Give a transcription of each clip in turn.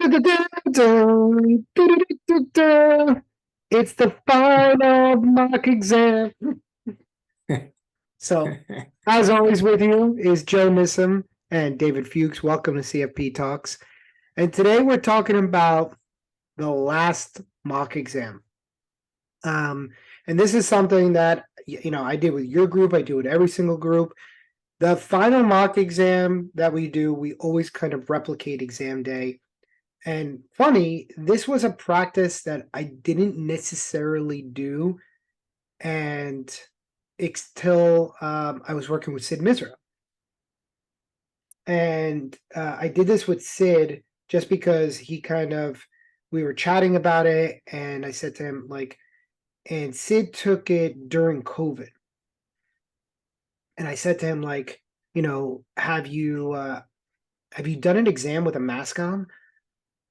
It's the final mock exam. So, as always, with you is Joe Nissom and David Fuchs. Welcome to CFP Talks. And today we're talking about the last mock exam. And this is something that I did with your group. I do with every single group. The final mock exam that we do, we always kind of replicate exam day. And funny, this was a practice that I didn't necessarily do, and till I was working with Sid Misra. And I did this with Sid just because we were chatting about it, and I said to him, and Sid took it during COVID. And I said to him, have you done an exam with a mask on?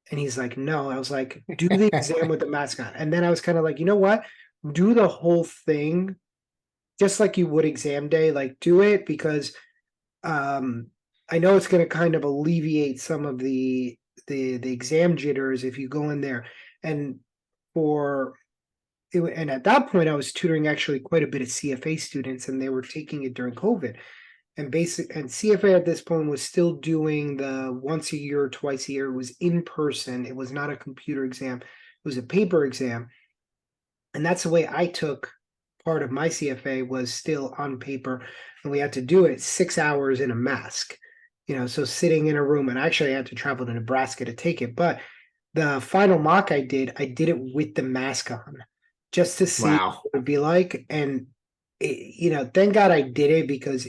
And he's like, no. I was like, do the exam with the mask on. And then I was kind of like, you know what? Do the whole thing just like you would exam day. Like, do it because I know it's going to kind of alleviate some of the exam jitters if you go in there. And at that point, I was tutoring actually quite a bit of CFA students, and they were taking it during COVID. And CFA at this point was still doing the once a year or twice a year. It was in person. It was not a computer exam. It was a paper exam. And that's the way I took part of my CFA, was still on paper. And we had to do it 6 hours in a mask, so sitting in a room. And actually I had to travel to Nebraska to take it. But the final mock I did it with the mask on just to see what it would be like. And thank God I did it, because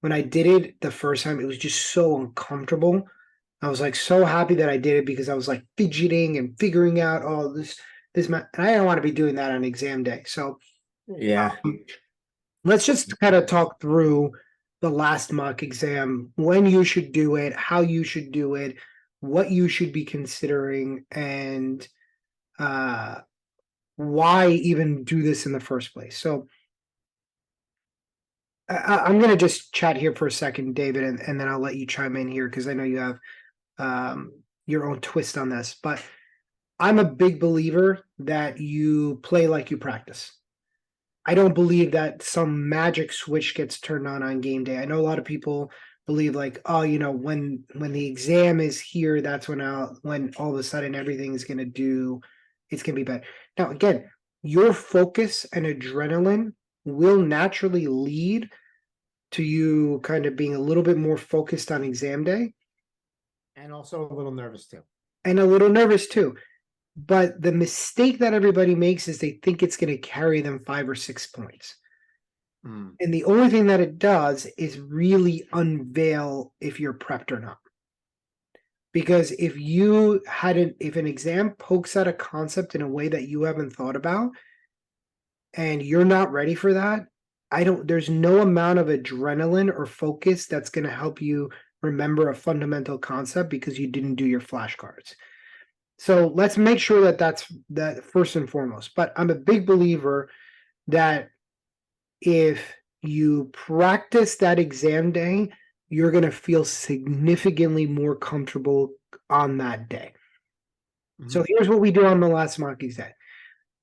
when I did it the first time, it was just so uncomfortable. I was so happy that I did it, because I was fidgeting and figuring out this, and I don't want to be doing that on exam day. So yeah, let's just kind of talk through the last mock exam, when you should do it, how you should do it, what you should be considering, and why even do this in the first place. So I'm going to just chat here for a second, David, and then I'll let you chime in here, because I know you have your own twist on this. But I'm a big believer that you play like you practice. I don't believe that some magic switch gets turned on game day. I know a lot of people believe when the exam is here, that's when all of a sudden everything's going to be better. Now, again, your focus and adrenaline will naturally lead to you kind of being a little bit more focused on exam day. And also a little nervous too. But the mistake that everybody makes is they think it's going to carry them 5 or 6 points. And the only thing that it does is really unveil if you're prepped or not. Because if an exam pokes at a concept in a way that you haven't thought about, and you're not ready for that, there's no amount of adrenaline or focus that's going to help you remember a fundamental concept, because you didn't do your flashcards. So let's make sure that that's first and foremost. But I'm a big believer that if you practice that exam day, you're going to feel significantly more comfortable on that day. So here's what we do on the last mock exam.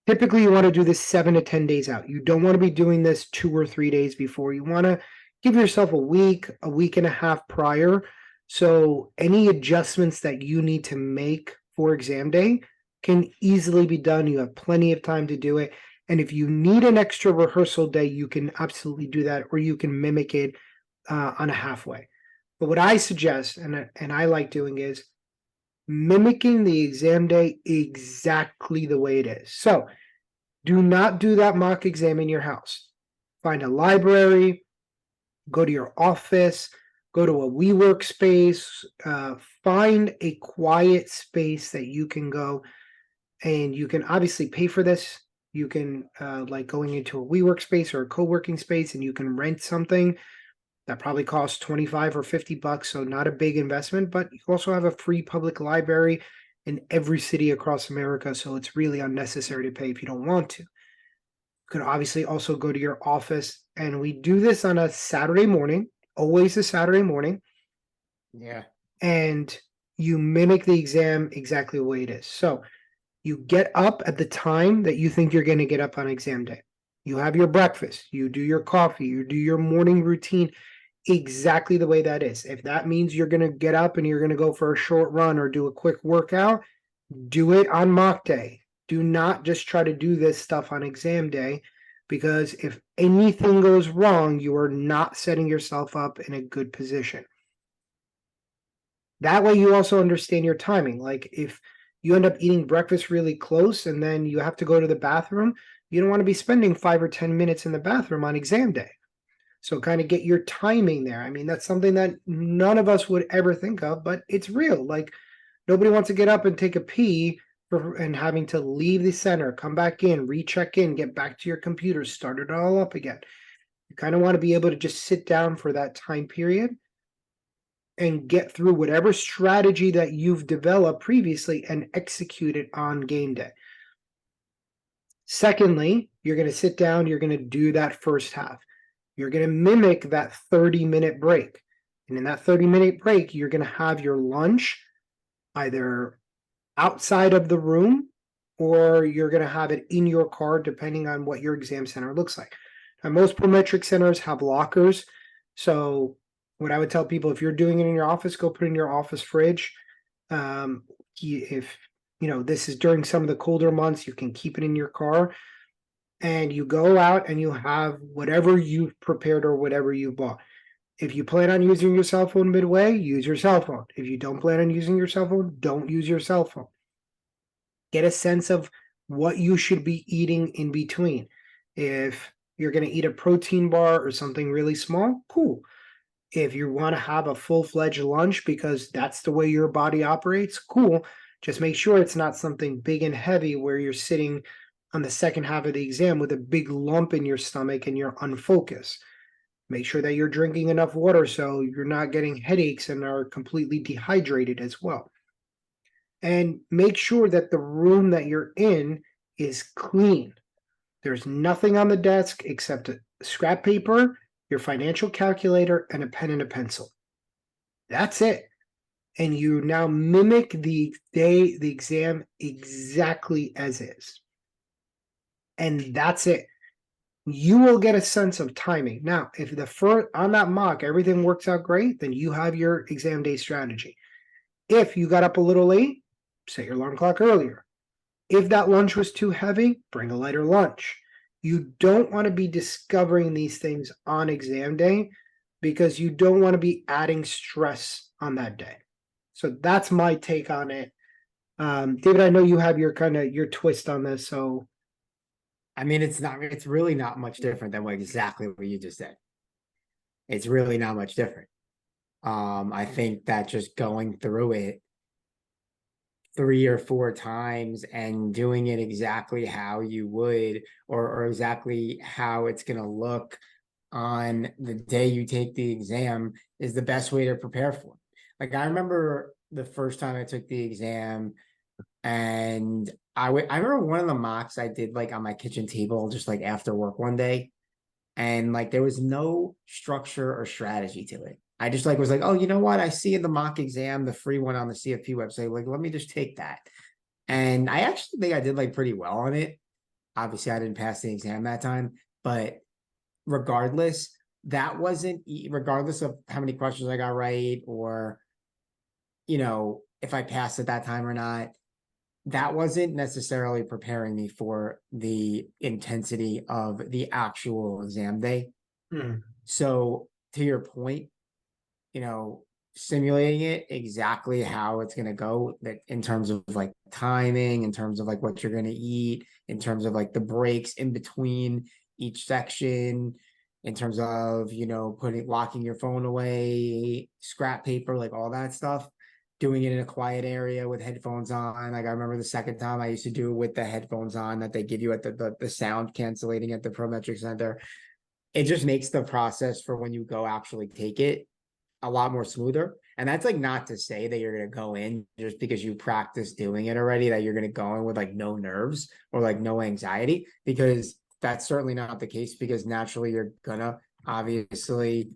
Typically, you want to do this 7 to 10 days out. You don't want to be doing this 2 or 3 days before. You want to give yourself a week and a half prior. So any adjustments that you need to make for exam day can easily be done. You have plenty of time to do it. And if you need an extra rehearsal day, you can absolutely do that, or you can mimic it on a halfway. But what I suggest, and I like doing, is mimicking the exam day exactly the way it is. So do not do that mock exam in your house. Find a library, go to your office, go to a WeWork space, find a quiet space that you can go, and you can obviously pay for this. You can going into a WeWork space or a co-working space, and you can rent something that probably costs $25 or $50, so not a big investment. But you also have a free public library in every city across America, so it's really unnecessary to pay if you don't want to. You can obviously also go to your office, and we do this on a Saturday morning, always a Saturday morning. Yeah. And you mimic the exam exactly the way it is. So you get up at the time that you think you're going to get up on exam day. You have your breakfast, you do your coffee, you do your morning routine exactly the way that is. If that means you're going to get up and you're going to go for a short run or do a quick workout, do it on mock day. Do not just try to do this stuff on exam day, because if anything goes wrong, you are not setting yourself up in a good position. That way you also understand your timing. Like if you end up eating breakfast really close and then you have to go to the bathroom, you don't want to be spending 5 or 10 minutes in the bathroom on exam day. So kind of get your timing there. I mean, that's something that none of us would ever think of, but it's real. Like nobody wants to get up and take a pee and having to leave the center, come back in, recheck in, get back to your computer, start it all up again. You kind of want to be able to just sit down for that time period and get through whatever strategy that you've developed previously and execute it on game day. Secondly, you're going to sit down, you're going to do that first half. You're going to mimic that 30-minute break. And in that 30-minute break, you're going to have your lunch either outside of the room or you're going to have it in your car, depending on what your exam center looks like. Now, most prometric centers have lockers. So what I would tell people, if you're doing it in your office, go put it in your office fridge. If this is during some of the colder months, you can keep it in your car, and you go out and you have whatever you've prepared or whatever you bought. If you plan on using your cell phone midway, use your cell phone. If you don't plan on using your cell phone, don't use your cell phone. Get a sense of what you should be eating in between. If you're going to eat a protein bar or something really small, cool. If you want to have a full-fledged lunch because that's the way your body operates, cool. Just make sure it's not something big and heavy where you're sitting on the second half of the exam with a big lump in your stomach and you're unfocused. Make sure that you're drinking enough water so you're not getting headaches and are completely dehydrated as well. And make sure that the room that you're in is clean. There's nothing on the desk except a scrap paper, your financial calculator, and a pen and a pencil. That's it. And you now mimic the exam exactly as is. And that's it. You will get a sense of timing. Now, if on that mock everything works out great, then you have your exam day strategy. If you got up a little late, set your alarm clock earlier. If that lunch was too heavy, bring a lighter lunch. You don't want to be discovering these things on exam day because you don't want to be adding stress on that day. So that's my take on it. David, I know you have your twist on this. So, I mean, it's really not much different than exactly what you just said. It's really not much different. I think that just going through it 3 or 4 times and doing it exactly how you would, or exactly how it's going to look on the day you take the exam is the best way to prepare for it. Like I remember the first time I took the exam, and I remember one of the mocks I did like on my kitchen table, just like after work one day, and like there was no structure or strategy to it. I just like was like, oh, you know what? I see in the mock exam, the free one on the CFP website. Like, let me just take that. And I actually think I did like pretty well on it. Obviously, I didn't pass the exam that time, but regardless, that wasn't regardless of how many questions I got right, or if I passed at that time or not, that wasn't necessarily preparing me for the intensity of the actual exam day. So to your point, simulating it exactly how it's going to go, that in terms of like timing, in terms of like what you're going to eat, in terms of like the breaks in between each section, in terms of, locking your phone away, scrap paper, like all that stuff, doing it in a quiet area with headphones on. Like I remember the second time I used to do it with the headphones on that they give you at the sound cancellating at the Prometric Center. It just makes the process for when you go actually take it a lot more smoother. And that's like not to say that you're going to go in just because you practice doing it already, that you're going to go in with like no nerves or like no anxiety, because that's certainly not the case, because naturally you're gonna obviously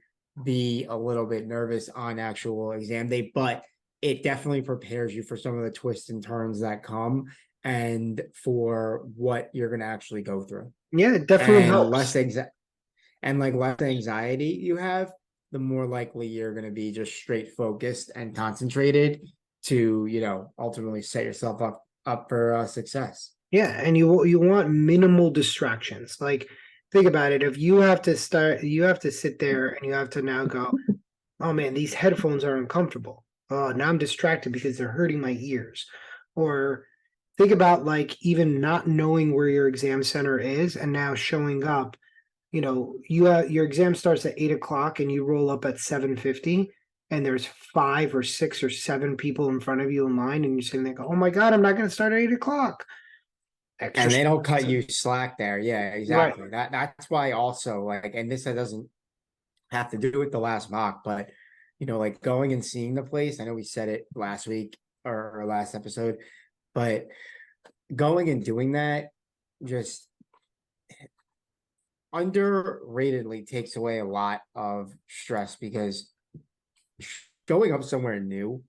be a little bit nervous on actual exam day. But it definitely prepares you for some of the twists and turns that come and for what you're going to actually go through. Yeah, it definitely And helps. less anxiety you have, the more likely you're going to be just straight focused and concentrated to, ultimately set yourself up for success. Yeah, and you want minimal distractions. Like think about it. If you have to start, you have to sit there and you have to now go, oh man, these headphones are uncomfortable. Oh, now I'm distracted because they're hurting my ears. Or think about like even not knowing where your exam center is and now showing up. Your exam starts at 8 o'clock and you roll up at 7:50, and there's 5 or 6 or 7 people in front of you in line, and you're sitting there go, oh my God, I'm not going to start at 8 o'clock. Extra And they don't stress. cut you slack there. Yeah, Right. exactly. That's why also like, and this doesn't have to do with the last mock, but like going and seeing the place. I know we said it last week or last episode, but going and doing that just underratedly takes away a lot of stress because showing up somewhere new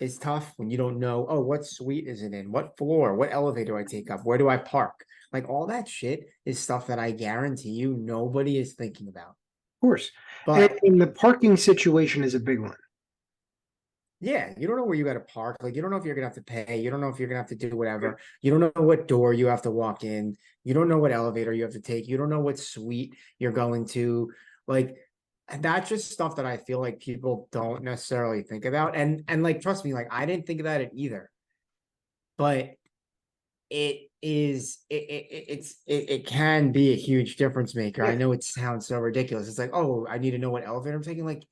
is tough when you don't know, oh, what suite is it in? What floor? What elevator do I take up? Where do I park? Like all that shit is stuff that I guarantee you nobody is thinking about. Of course. But And the parking situation is a big one. yeah, you don't know where you got to park. Like, you don't know if you're gonna have to pay. You don't know if you're gonna have to do whatever. You don't know what door you have to walk in. You don't know what elevator you have to take. You don't know what suite you're going to. Like, and that's just stuff that I feel like people don't necessarily think about. And like, trust me, like I didn't think about it either. But it can be a huge difference maker. I Yeah. know it sounds so ridiculous. It's like, oh, I need to know what elevator I'm taking. Like,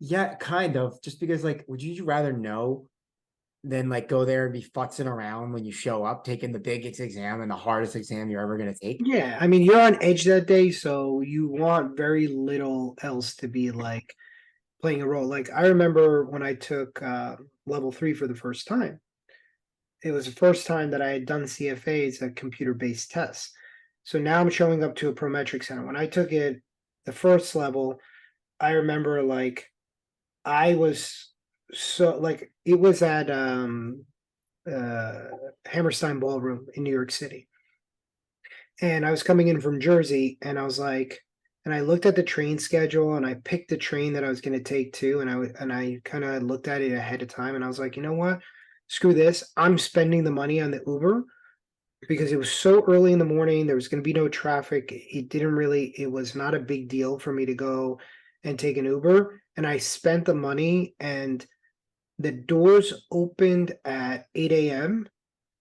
yeah, kind of. Just because, like, would you rather know than like go there and be futzing around when you show up, taking the biggest exam and the hardest exam you're ever gonna take? Yeah. I mean, you're on edge that day, so you want very little else to be like playing a role. Like I remember when I took level 3 for the first time. It was the first time that I had done CFAs, a computer-based tests. So now I'm showing up to a Prometric center. When I took it, the first level, I remember like I was so like it was at uh Hammerstein Ballroom in New York City. And I was coming in from Jersey and I was like and I looked at the train schedule and I picked the train that I was going to take too and I kind of looked at it ahead of time and I was like, "You know what? Screw this. I'm spending the money on the Uber because it was so early in the morning. There was going to be no traffic. It was not a big deal for me to go and take an Uber. And I spent the money, and the doors opened at 8 a.m.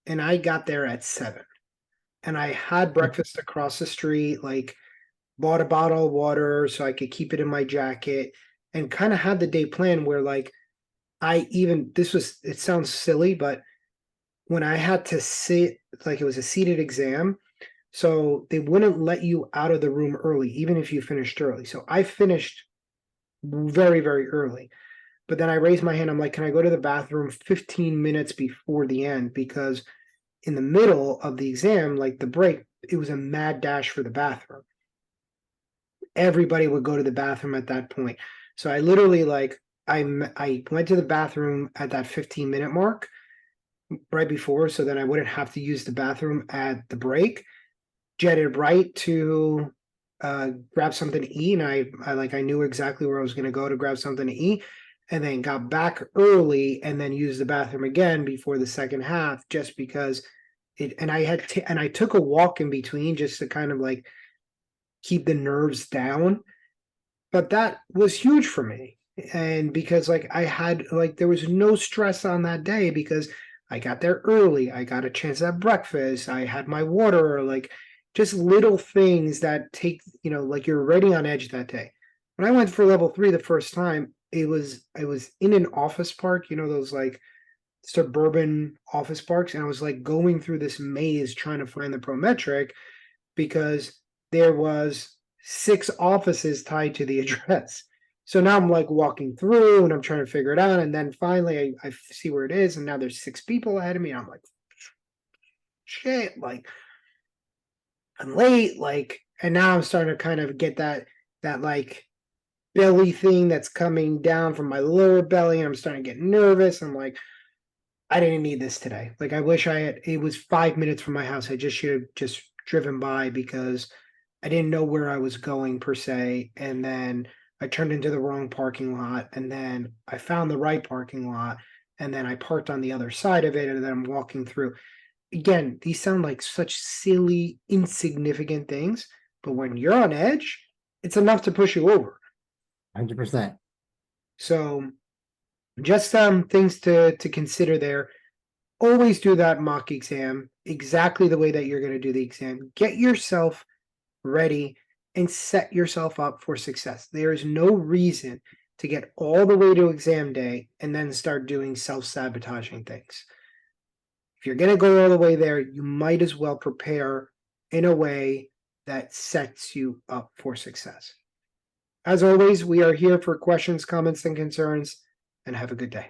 and I got there at 7. And I had breakfast across the street, like bought a bottle of water so I could keep it in my jacket and kind of had the day planned where like it sounds silly, but when I had to sit, like it was a seated exam, so they wouldn't let you out of the room early, even if you finished early. So I finished very, very early. But then I raised my hand. I'm like, can I go to the bathroom 15 minutes before the end? Because in the middle of the exam, like the break, it was a mad dash for the bathroom. Everybody would go to the bathroom at that point. So I literally like I went to the bathroom at that 15-minute mark right before, so then I wouldn't have to use the bathroom at the break. Jetted right to grab something to eat, and I knew exactly where I was going to go to grab something to eat, and then got back early, and then used the bathroom again before the second half, just because it. And I took a walk in between just to kind of like keep the nerves down, but that was huge for me. And because like I had like there was no stress on that day because I got there early. I got a chance to have breakfast. I had my water, like just little things that take, like you're already on edge that day. When I went for level 3 the first time, I was in an office park, those like suburban office parks, and I was like going through this maze trying to find the Prometric because there was 6 offices tied to the address. So now I'm like walking through and I'm trying to figure it out. And then finally I see where it is. And now there's 6 people ahead of me. And I'm like, shit, like I'm late. Like, and now I'm starting to kind of get that like belly thing that's coming down from my lower belly, and I'm starting to get nervous. I'm like, I didn't need this today. Like, I wish I had, it was 5 minutes from my house. I just should have just driven by because I didn't know where I was going per se. And then I turned into the wrong parking lot. And then I found the right parking lot. And then I parked on the other side of it. And then I'm walking through. Again, these sound like such silly, insignificant things. But when you're on edge, it's enough to push you over. 100%. So just things to consider there. Always do that mock exam exactly the way that you're going to do the exam. Get yourself ready and set yourself up for success. There is no reason to get all the way to exam day and then start doing self-sabotaging things. If you're going to go all the way there, you might as well prepare in a way that sets you up for success. As always, we are here for questions, comments, and concerns, and have a good day.